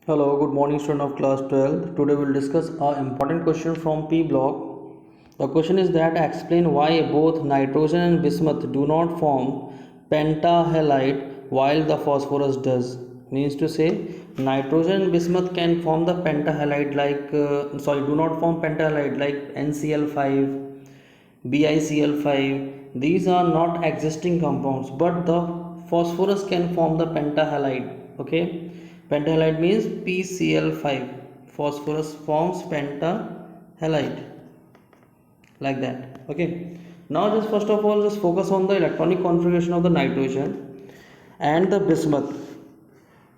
Hello, good morning student of class 12. Today we will discuss an important question from P block. The question is that explain why both nitrogen and bismuth do not form pentahalide while the phosphorus does. Means to say nitrogen and bismuth can form the pentahalide do not form pentahalide like NCl5, BiCl5. These are not existing compounds, but the phosphorus can form the pentahalide. Okay, pentahalide means PCl5. Phosphorus forms pentahalide like that. Okay, now just first of all just focus on the electronic configuration of the nitrogen and the bismuth.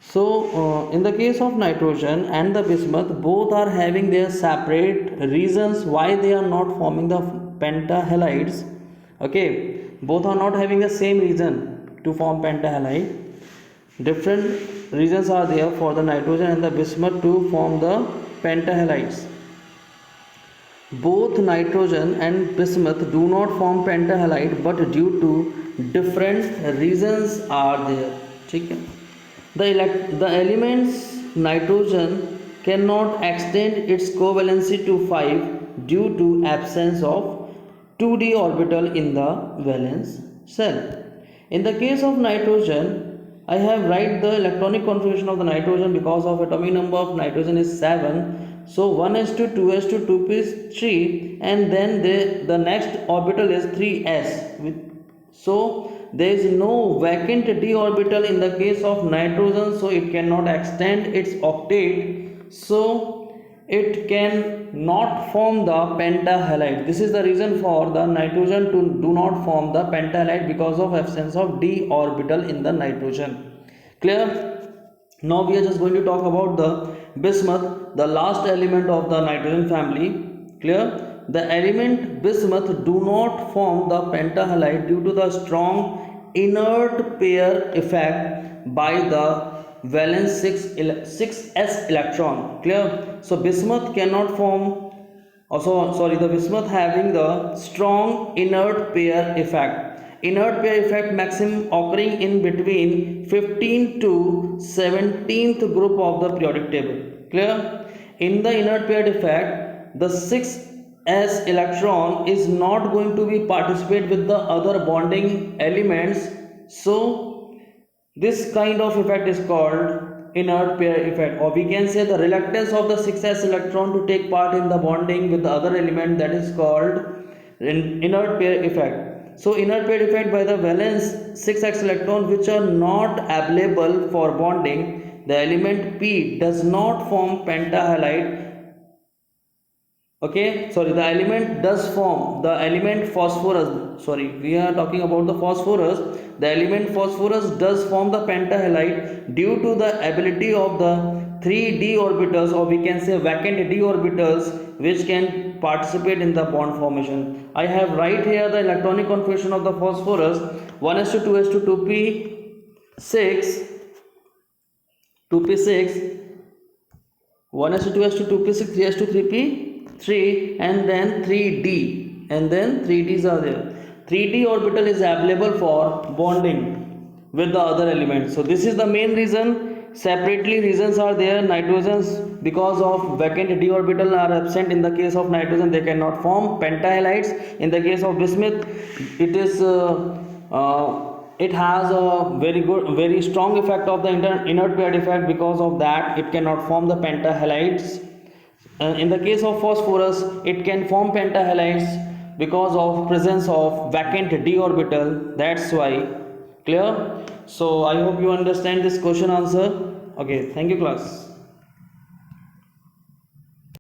So in the case of nitrogen and the bismuth, both are having their separate reasons why they are not forming the pentahalides. Okay, both are not having the same reason to form pentahalide. Different reasons are there for the nitrogen and the bismuth to form the pentahalides. Both nitrogen and bismuth do not form pentahalide, but due to different reasons are there. ठीक है, the elements nitrogen cannot extend its covalency to 5 due to absence of 2d orbital in the valence shell. In the case of nitrogen, I have write the electronic configuration of the nitrogen. Because of atomic number of nitrogen is 7, so 1s2 2s2 2p3, and then the next orbital is 3s. So there is no vacant d orbital in the case of nitrogen, so it cannot extend its octet, so it can not form the pentahalide. This is the reason for the nitrogen to do not form the pentahalide, because of absence of d orbital in the nitrogen. Clear? Now we are just going to talk about the bismuth, the last element of the nitrogen family. Clear? The element bismuth do not form the pentahalide due to the strong inert pair effect by the valence 6s electron. Clear? So bismuth cannot form, the bismuth having the strong inert pair effect. Inert pair effect maximum occurring in between 15th to 17th group of the periodic table. Clear? In the inert pair effect, the 6s electron is not going to be participate with the other bonding elements, so this kind of effect is called inert pair effect, or we can say the reluctance of the 6s electron to take part in the bonding with the other element, that is called inert pair effect. So inert pair effect by the valence 6s electron which are not available for bonding, the element P does not form pentahalide. Okay, sorry, the element does form, the element phosphorus, sorry, we are talking about the phosphorus. The element phosphorus does form the pentahalide due to the ability of the 3d orbitals, or we can say vacant d orbitals, which can participate in the bond formation. I have right here the electronic configuration of the phosphorus: 1s2 2s2 2p6 2p6 1s2 2s2 2p6 3s2 3p3, and then 3d, and then 3d's are there. 3d orbital is available for bonding with the other elements. So this is the main reason. Separately reasons are there. Nitrogens, because of vacant d orbital are absent in the case of nitrogen, they cannot form pentahalides. In the case of bismuth, it has a very strong effect of the inert pair effect. Because of that, it cannot form the pentahalides. In the case of phosphorus, it can form pentahalides because of presence of vacant d orbital. That's why. Clear? So I hope you understand this question answer. Okay, thank you class.